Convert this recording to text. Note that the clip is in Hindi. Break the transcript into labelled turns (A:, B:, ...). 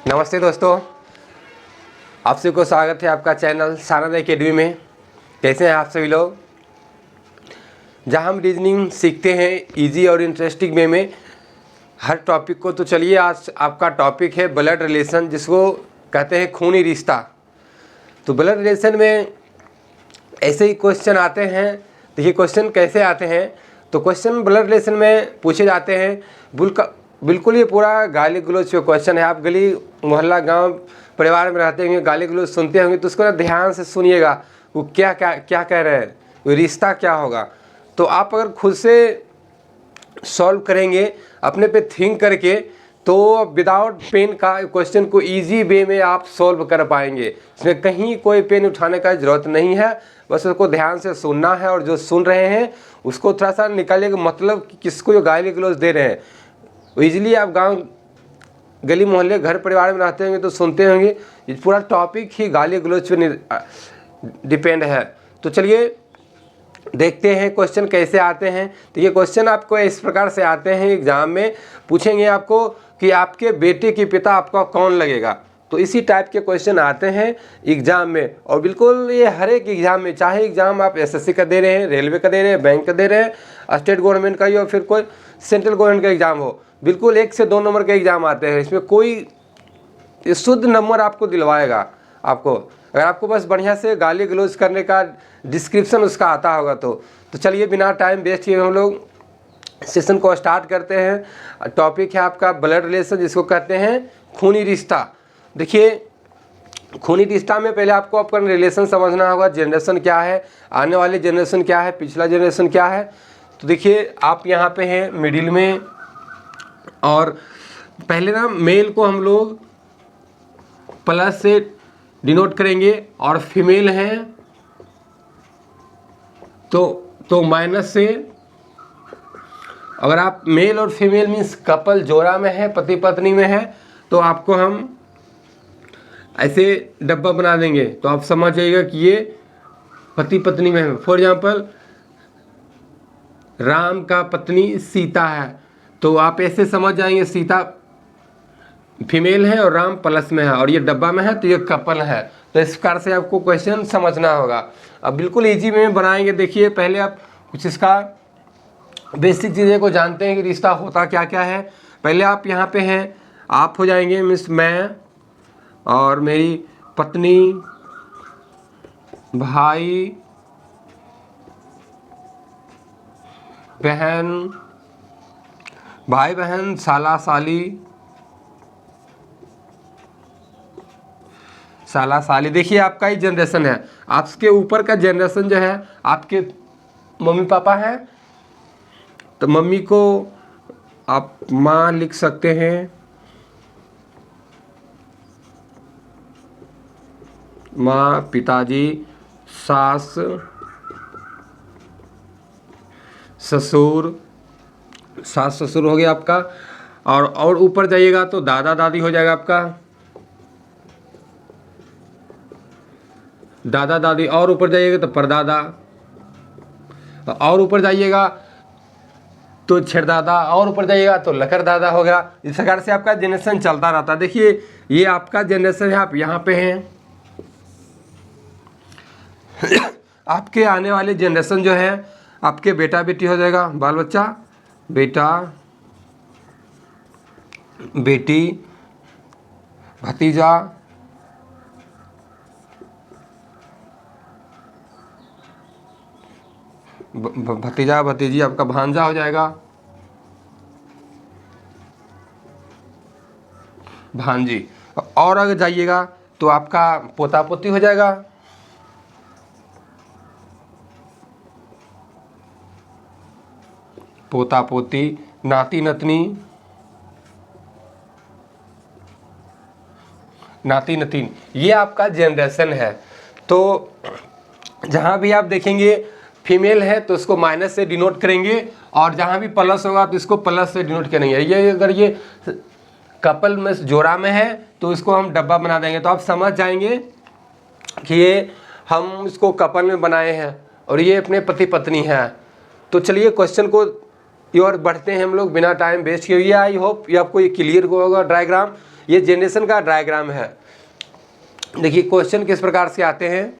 A: नमस्ते दोस्तों, आप सभी को स्वागत है आपका चैनल सानंद एकेडमी में। कैसे हैं आप सभी लोग? जहां हम रीजनिंग सीखते हैं इजी और इंटरेस्टिंग वे में हर टॉपिक को। तो चलिए, आज आपका टॉपिक है ब्लड रिलेशन, जिसको कहते हैं खूनी रिश्ता। तो ब्लड रिलेशन में ऐसे ही क्वेश्चन आते हैं। देखिए क्वेश्चन कैसे आते हैं। तो क्वेश्चन ब्लड रिलेशन में पूछे जाते हैं। बिल्कुल ये पूरा गाली गलौज पे क्वेश्चन है। आप गली मोहल्ला गांव परिवार में रहते होंगे, गाली गलौज सुनते होंगे, तो उसको ना ध्यान से सुनिएगा वो क्या क्या क्या कह रहे हैं, वो रिश्ता क्या होगा। तो आप अगर खुद से सॉल्व करेंगे अपने पे थिंक करके, तो विदाउट पेन का क्वेश्चन को इजी वे में आप सॉल्व कर पाएंगे। इसमें कहीं कोई पेन उठाने का ज़रूरत नहीं है, बस उसको ध्यान से सुनना है। और जो सुन रहे हैं उसको थोड़ा सा निकालिएगा, मतलब कि किसको जो गाली गलौज दे रहे हैं। ईजिली आप गांव गली मोहल्ले घर परिवार में रहते होंगे तो सुनते होंगे। ये पूरा टॉपिक ही गाली गलौज पे डिपेंड है। तो चलिए देखते हैं क्वेश्चन कैसे आते हैं। तो ये क्वेश्चन आपको इस प्रकार से आते हैं, एग्जाम में पूछेंगे आपको कि आपके बेटे के पिता आपका कौन लगेगा। तो इसी टाइप के क्वेश्चन आते हैं एग्जाम में। और बिल्कुल ये हर एक एग्जाम में, चाहे एग्जाम आप एसएससी का दे रहे हैं, रेलवे का दे रहे हैं, बैंक का दे रहे हैं, स्टेट गवर्नमेंट का ही हो, फिर कोई सेंट्रल गवर्नमेंट का एग्जाम हो, बिल्कुल 1 से 2 नंबर के एग्जाम आते हैं। इसमें कोई शुद्ध नंबर आपको दिलवाएगा। आपको अगर आपको बस बढ़िया से गाली गलौज करने का डिस्क्रिप्शन उसका आता होगा तो चलिए बिना टाइम वेस्ट किए हम लोग सेशन को स्टार्ट करते हैं। टॉपिक है आपका ब्लड रिलेशन, जिसको कहते हैं खूनी रिश्ता। देखिए खूनी रिश्ता में पहले आपको अपना रिलेशन समझना होगा। जनरेशन क्या है, आने वाली जनरेशन क्या है, पिछला जनरेशन क्या है। तो देखिए आप यहाँ पे हैं मिडिल में, और पहले ना मेल को हम लोग प्लस से डिनोट करेंगे और फीमेल हैं तो माइनस से। अगर आप मेल और फीमेल मीन्स कपल जोड़ा में है, पति पत्नी में है, तो आपको हम ऐसे डब्बा बना देंगे। तो आप समझ जाइएगा कि ये पति पत्नी में है। फॉर एग्जाम्पल राम का पत्नी सीता है, तो आप ऐसे समझ जाएंगे सीता फीमेल है और राम प्लस में है, और ये डब्बा में है तो ये कपल है। तो इस प्रकार से आपको क्वेश्चन समझना होगा। अब बिल्कुल इजी में बनाएंगे। देखिए पहले आप कुछ इसका बेसिक चीज़ें को जानते हैं कि रिश्ता होता क्या क्या है। पहले आप यहाँ पे हैं, आप हो जाएंगे मिस मैं और मेरी पत्नी, भाई बहन, भाई बहन, साला साली, साला साली। देखिए आपका ही जनरेशन है। आपके ऊपर का जनरेशन जो है आपके मम्मी पापा हैं, तो मम्मी को आप माँ लिख सकते हैं, माँ, पिताजी, सास, ससुर, सास ससुर हो गया आपका। और ऊपर जाइएगा तो दादा दादी हो जाएगा आपका, दादा दादी। और ऊपर जाइएगा तो परदादा, और ऊपर जाइएगा तो छेड़दादा, और ऊपर जाइएगा तो लकर दादा हो गया। इस प्रकार से आपका जनरेशन चलता रहता है। देखिए ये आपका जनरेशन है, आप यहाँ पे हैं। आपके आने वाले जनरेशन जो है आपके बेटा बेटी हो जाएगा, बाल बच्चा, बेटा बेटी, भतीजा, भतीजा भतीजी आपका भांजा हो जाएगा, भांजी। और अगर जाइएगा तो आपका पोता पोती हो जाएगा, पोता पोती, नाती नतनी, नाती नतीन। ये आपका जनरेशन है। तो जहाँ भी आप देखेंगे फीमेल है तो उसको माइनस से डिनोट करेंगे, और जहाँ भी प्लस होगा तो इसको प्लस से डिनोट करेंगे। ये अगर ये कपल में जोड़ा में है तो इसको हम डब्बा बना देंगे। तो आप समझ जाएंगे कि ये हम इसको कपल में बनाए हैं और ये अपने पति पत्नी हैं। तो चलिए क्वेश्चन को और बढ़ते हैं हम लोग बिना टाइम वेस्ट किए। आई होप ये आपको ये क्लियर होगा डायग्राम। ये जनरेशन का डायग्राम है। देखिए क्वेश्चन किस प्रकार से आते हैं।